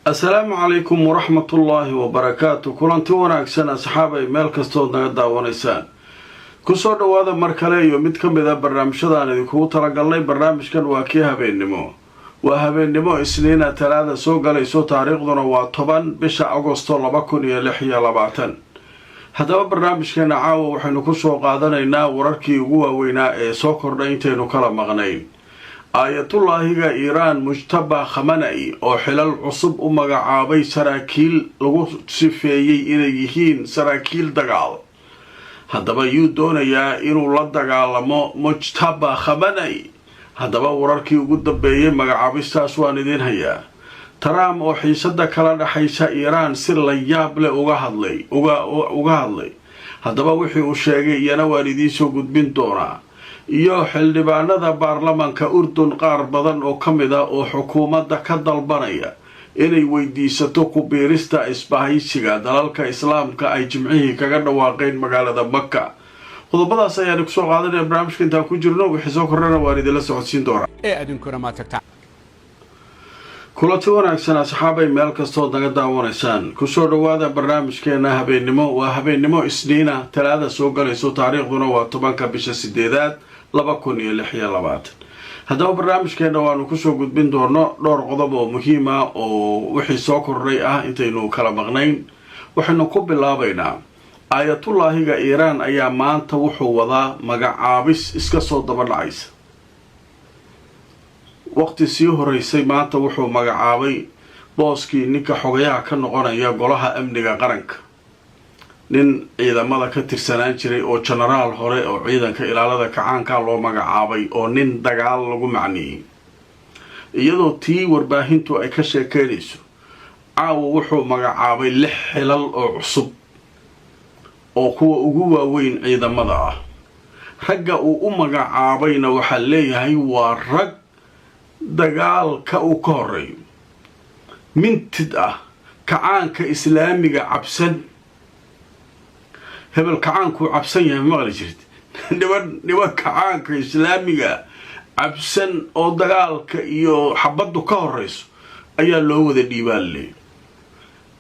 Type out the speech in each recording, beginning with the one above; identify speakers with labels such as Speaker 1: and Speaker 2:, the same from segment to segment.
Speaker 1: السلام عليكم ورحمة الله وبركاته. كلنتي wanaagsan asxaabay meel kastood naga daawanaysaan. Ku soo dhawaada mar kale iyo mid ka mid ah barnaamijyada idinku talagalnay. Barnaamijkan waa kii habeenimo. Waa habeenimo Isniina Talaada soo galayso taariikhduna waa 10 bisha Agoosto 2026. Haddaba barnaamijkeena caawa waxaynu ku soo qaadanaynaa wararkii ugu waaweynaa ee soo kordhay intaynu kala maqnayn. aayatullaahiga Iiraan Mujtaba Khamenei oo xilal cusub u magacaabay saraakiil lagu sifeeyay inay yihiin saraakiil dagaal. haddaba yuu doonayaa inuu la dagaalamo Mujtaba Khamenei. haddaba wararkii ugu dambeeyay magacaabistaas waan idin hayaa. Trump oo xiisada kala dhaxaysa Iiraan si la yaab leh uga hadlay. haddaba wixii uu sheegay iyana waan idiin soo gudbin doonaa. iyo xildhibaanada baarlamaanka Urdun qaar badan oo kamid ah oo xukuumadda ka dalbanaya inay weydiisato ku biirista isbahaysiga dalalka islaamka ay jimcihii kaga dhawaaqeen magaalada Makka. qodobadaas ayaan ku soo qaadanay barnaamijka inta ku jirno wixii soo korreena waan idin la socodsiin doonaa.
Speaker 2: adunkuna ma tagtaa
Speaker 1: kulanti wanaagsan asxaabay meel kastoo naga daawanaysaan. ku soo dhawaada barnaamijkeena habeenimo. waa habeenimo Isniina Talaada soo galayso taariikhduna waa 10 bisha 8 2026. haddaba barnaamijkeena waanu ku soo gudbin doono dhowr qodob oo muhiim ah oo wixii soo kordhay ah intaynu kala maqnayn. waxaynu ku bilaabaynaa aayatullaahiga Iiraan ayaa maanta wuxuu wadaa magacaabis iska soo daba dhacaysa. waqti sii horeysay maanta wuxuu magacaabay booskii ninka xogayaha ka noqonaya golaha amniga qaranka. nin ciidamada ka tirsanaan jiray oo generaal hore oo ciidanka ilaalada kacaanka loo magacaabay oo nin dagaal lagu macneeyay. iyadoo tii warbaahintu ay ka sheekeynayso caawa wuxuu magacaabay 6 xilal oo cusub oo kuwa ugu waaweyn ciidamada ah. ragga uu u magacaabayna waxaa leeyahay waa rag dagaalka uu ka horeeyo, mintid ah, kacaanka islaamiga cabsan. hebel kacaanku cabsan yahay maqli jirtid. niman kacaanka islaamiga cabsan oo dagaalka iyo xabaddu ka horeyso ayaa loo wada dhiibaaley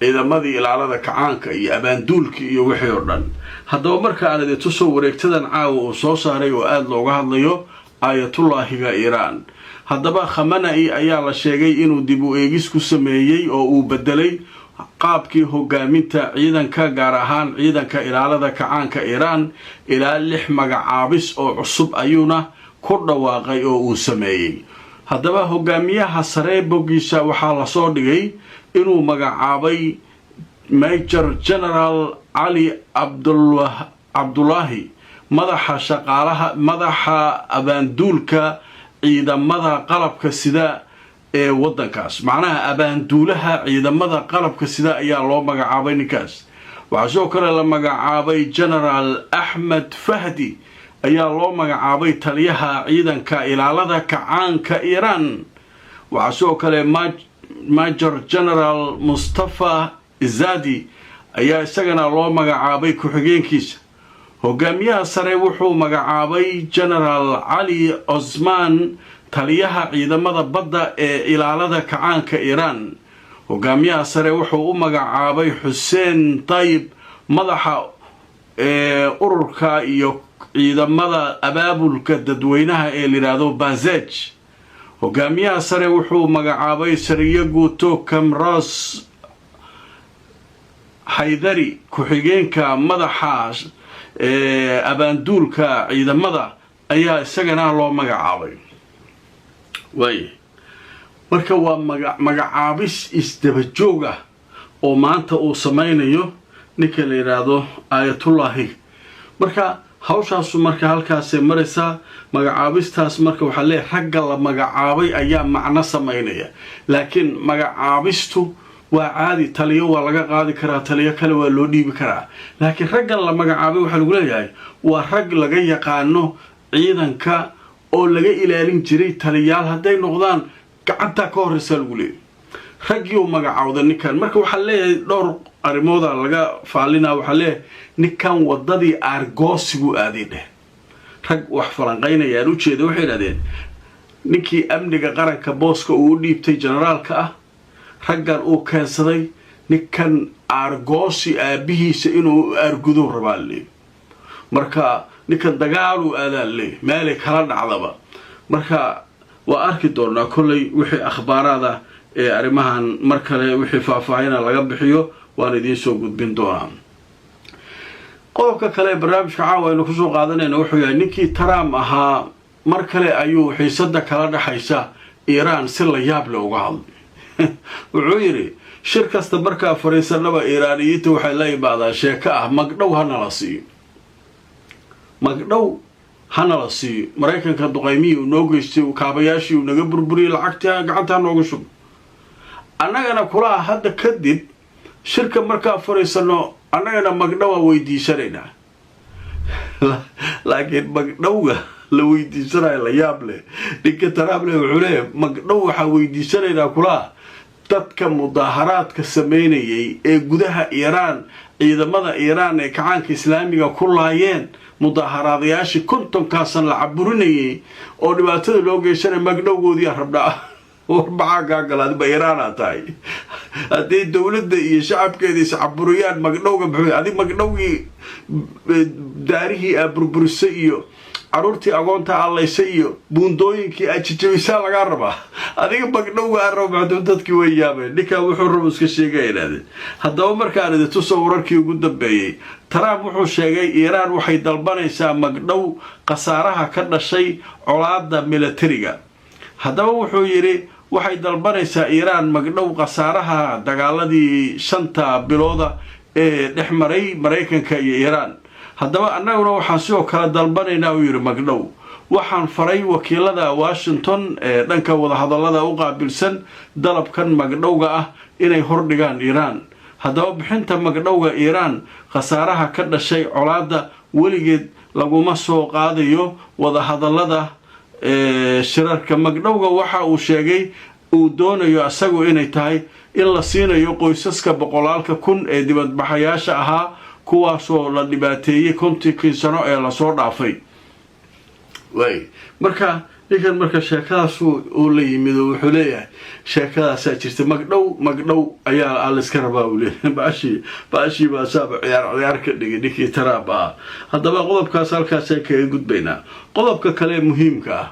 Speaker 1: ciidamadii ilaalada kacaanka iyo abaanduulka iyo wixii oo dhan. haddaba marka aan idin tusoo wareegtadan caawa uu soo saaray oo aada looga hadlayo aayatullaahiga Iiraan. haddaba Khamenei ayaa la sheegay inuu dib u eegis ku sameeyay oo uu bedelay qaabkii hogaaminta ciidanka gaar ahaan ciidanka ilaalada kacaanka Iiraan. ilaa 6 magacaabis oo cusub ayuuna ku dhawaaqay oo uu sameeyay. haddaba hogaamiyaha sare bogiisa waxaa la soo dhigay inuu magacaabay Major General Ali Abdullahi madaxa abaanduulka ciidamada qalabka sida ee wadankaas. macnaha abaanduulaha ciidamada qalabka sida ayaa loo magacaabay ninkaas. waxaa sidoo kale la magacaabay General Ahmed Fahdi ayaa loo magacaabay taliyaha ciidanka ilaalada kacaanka Iiraan. waxaa sidoo kale Major General Mustafa Izadi ayaa isagana loo magacaabay ku-xigeenkiisa. hogaamiyaha sare wuxuu magacaabay General Ali Osman taliyaha ciidamada badda ee ilaalada kacaanka Iiraan. hogaamiyaha sare wuxuu u magacaabay Hussein Tayyib madaxa ururka iyo ciidamada abaabulka dadweynaha ee la yiraahdo Bazej. hogaamiyaha sare wuxuu magacaabay Sariya Guuto Kamras Haydari ku-xigeenka madaxa abaanduulka ciidamada ayaa isagana loo magacaabay. marka waa magacaabis isdaba joog ah oo maanta uu sameynayo ninka la yiraahdo aayatullaahi. marka hawshaas marka halkaas maraysa magacaabistaas marka waxa leeyahay ragga la magacaabay ayaa macna sameynaya. laakiin magacaabistu waa caadi. taliyo waa laga qaadi karaa, taliyo kale waa loo dhiibi karaa. laakiin raggan la magacaabay waxa lagu leeyahay waa rag laga yaqaano ciidanka oo laga ilaalin jiray taliyaal hadday noqdaan gacanta ka horeysa lagu leeyahay. raggii uu magacaawday ninkan marka waxa leeyahay dhowr arrimooda laga faalina. waxa leeyahay ninkan wadadii aargoosigu aaday dheh. rag wax falanqeynayaan u jeeda waxay yiraahdeen ninkii amniga qaranka booska uu dhiibtay generaalka ah raggan uu keensaday ninkan aargoosi aabihiisa inuu aargudo rabaa leey marka ninkan dagaaluu aadaa leey meelay kala dhacdaba marka waa arki doonaa kolley wixii akhbaaraada ee arrimahan mar kale wixii faahfaahina laga bixiyo waan idiin soo gudbin doonaa qodobka kale barnaamijka caawa aynu kusoo qaadanayna wuxuu yahay ninkii Trump ahaa mar kale ayuu xiisada kala dhaxaysa Iran si la yaab leh uga hadlay wuxuu yiri shir kasta markaa fariisanaba Iiraaniyiinta waxay la yimaadaan sheeko ah magdhow hana la siiyo magdhow hana la siiyo Mareykanka duqaymihii uu noo geystay kaabayaashii uu naga burburiyay lacagta gacanta nooga shub annagana kula hadda kadib shirka markaa fariisano annagana magdhow weydiisanayna laakiin magdhowga la weydiisanayo la yaab leh ninka Trump leh wuxuu leeyahay magdhow waxa weydiisanayna kula dadka mudaharaadka sameynayay ee gudaha Iran ciidamada Iran ee kacaanka islaamiga ku laayeen mudaharaadayaashii kontonkaasan la caburinayay oo dhibaatada loo geysanay magdhowgoodii rabnaa warbaca galaad ba Iran tahay hadii dawladda iyo shacabkeeda is caburiyaan magdhowga bixi adi magdhowgii daarihii burburisay iyo caruurtii agoonta allaysay iyo buundooyinkii ajijabisa laga rabaa adiga magdhowga rabaa dadkii way yaabeen ninka wuxuu rabo iska sheegaynaade haddaba markaan idin tuso wararkii ugu dambeeyay Trump wuxuu sheegay Iran waxay dalbanaysaa magdhow qasaaraha ka dhashay colaadda militariga haddaba wuxuu yiri waxay dalbanaysaa Iran magdhow qasaaraha dagaaladii 5 bilooda ee dhexmaray Mareykanka iyo Iran haddaba annaguna waxaan sidoo kale dalbanaynaa uu yiri magdhow waxaan faray wakiilada Washington ee dhanka wada hadallada u qaabilsan dalabkan magdhowga ah inay hordhigaan Iran haddaba bixinta magdhowga Iran qasaaraha ka dhashay colaadda weligeed laguma soo qaadayo wada hadallada shirarka magdhowga waxa uu sheegay uu doonayo asagu inay tahay in la siinayo qoysaska boqolaalka kun ee dibadbaxayaasha ahaa kuwaasoo la dhibaateeyay kontonkii sano ee la soo dhaafay way marka ninkan marka sheekadaas uu la yimid wuxuu leeyahay sheekadaas jirta magdhow ayaa la iska rabaa uu leeyahay baashi baa saaba ciyaar ka dhigay ninkii Trump haddaba qodobkaas halkaas ay kaga gudbaynaa qodobka kale muhiimka ah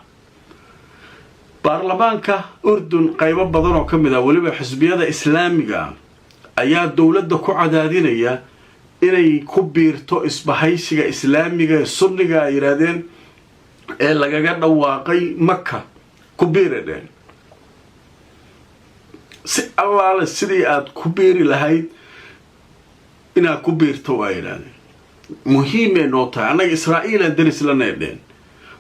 Speaker 1: baarlamaanka Urdun qaybo badan oo kamid ah waliba xisbiyada islaamiga ayaa dawladda ku cadaadinaya inay ku biirto isbahaysiga islaamiga sunniga ay yiraahdeen ee lagaga dhawaaqay Makka ku biiradeen si allaale sidii aad ku biiri lahayd inaad ku biirto waa yiraahdeen muhiim ee noo tahay anaga Israa'iil daris la needeen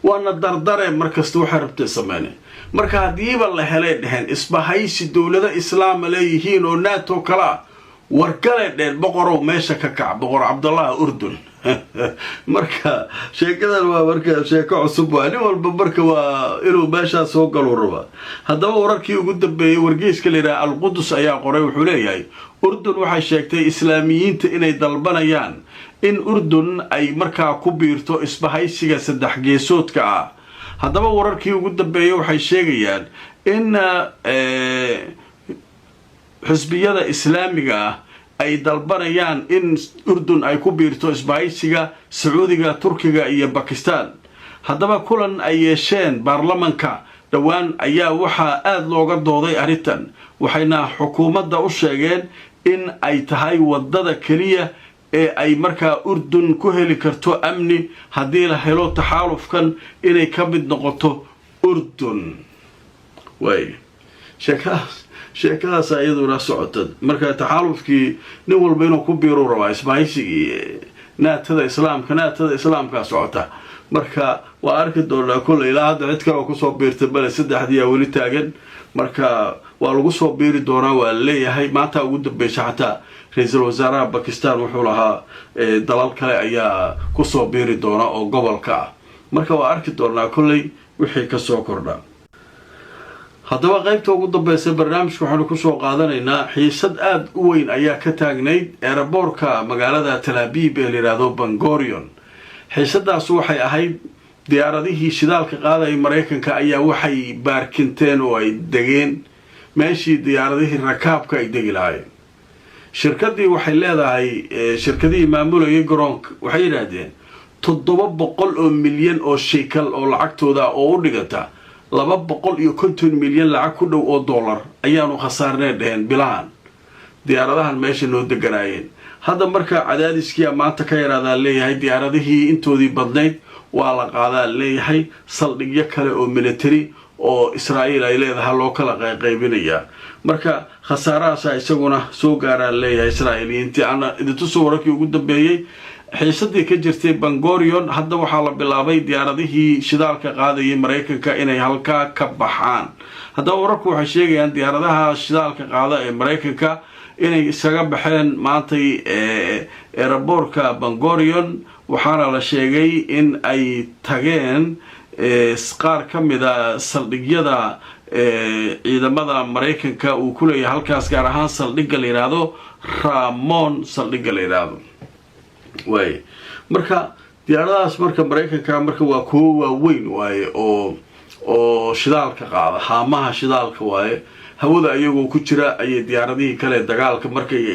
Speaker 1: waana dardare markasta waxa rabtay sameeyeen marka hadiiba la helay dhahan isbahaysi dawladda islaam leeyihiin oo NATO kala warkale dheer boqorow meesha ka kac boqor Abdullah Urdun marka sheekadan waa marka sheeko cusub waa nin walba marka waa inuu meesha soo galo raba haddaba wararkii ugu dambeeyay wargeyska leeyahay Al-Qudus ayaa qoray wuxuu leeyahay Urdun waxay sheegtay islaamiyiinta inay dalbanayaan in Urdun ay markaa ku biirto isbahaysiga saddex geesoodka ah haddaba wararkii ugu dambeeyay waxay sheegayaan in xisbiyada islaamiga ay dalbanayaan in Urdun ay ku biirto isbahaysiga Sacuudiga Turkiga iyo Pakistan haddaba kulan ay yeesheen baarlamaanka dhawaan ayaa waxa aad looga dooday arintan waxayna xukuumadda u sheegeen in ay tahay wadada kaliya ee ay markaa Urdun ku heli karto amni haddii la helo taxaalufkan inay ka mid noqoto Urdun way sheekadaas ayaduna socotay marka taxaalufkii nin walba inuu ku biiro raba isbahaysigii naatada islaamka socota marka waa arki doonaa kulay ilaa hadda cid kale oo ku soo biirtay bale saddexdii wali taagan marka waa lagu soo biiri doonaa waa leeyahay maanta ugu dambeysay xataa ra'iisul wasaaraha Pakistan wuxuu lahaa dalal kale ayaa ku soo biiri doona oo gobolka marka waa arki doonaa kulay wixii ka soo kordha haddaba qaybta ugu dambeysay barnaamijka waxaanu ku soo qaadanaynaa xiisad aad u weyn ayaa ka taagnayd airportka magaalada Tel Aviv ee la yiraahdo Ben Gurion xiisadaas waxay ahayd diyaaradihii shidaalka qaaday Mareykanka ayaa waxay baarkinteen oo ay degeen meeshii diyaaradihii rakaabka ay degi lahaayeen. shirkadii waxay leedahay shirkadii maamulayay garoonka waxay yiraahdeen 700 milyan oo shekel oo lacagtooda oo u dhigata 250 milyan lacag ku dhow oo dollar ayaanu khasaarnay dhaheen bilahan diyaaradahan meesha noo deganaayeen. hadda marka cadaadiskii maanta ka yaraada leeyahay diyaaradihii intoodii badnayd waa la qaadaa leeyahay saldhigyo kale oo military oo Israa'iil ay leedahay loo kala qaybinaya. marka khasaarahaas isaguna soo gaaraan leeyahay Israa'iiliyiintii ana idintu soo wararkii ugu dambeeyay xiisadii ka jirtay Ben Gurion hadda waxaa la bilaabay diyaaradihii shidaalka qaadayay Mareykanka inay halka ka baxaan. hadda wararku waxay sheegayaan diyaaradaha shidaalka qaada ee Mareykanka inay isaga baxeen maantay airportka Ben Gurion waxaana la sheegay in ay tageen qaar ka mid ah saldhigyada ciidamada Mareykanka uu ku leeyahay halkaas gaar ahaan saldhigga la yiraahdo Ramon saldhigga la yiraahdo way marka diyaaradahaas marka Mareykanka marka waa kuwa weyn waaye oo shidaalka qaada haamaha shidaalka waaye hawada ayagoo ku jira ay diyaaradihii kale dagaalka markay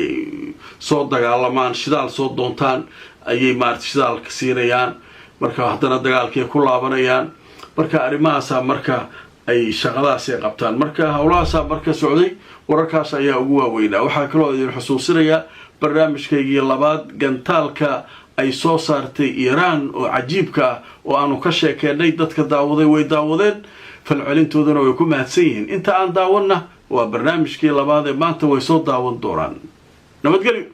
Speaker 1: soo dagaalamaan shidaal soo doontaan ayay shidaalka siinayaan marka haddana dagaalkii ku laabanayaan marka arimahaas marka ay shaqadaas ay qabtaan marka hawlahaas marka socday wararkaas ayaa ugu waaweynaa. waxaa kaloo idin xusuusinaya barnaamijkaygii labaad gantaalka ay soo saartay Iran oo cajiibka oo aanu ka sheekeynay dadka daawaday way daawadeen falcelintoodana way ku mahadsan yihiin. inta aan daawana waa barnaamijkii labaad ee maanta way soo daawan doonaan. nabadgelyo.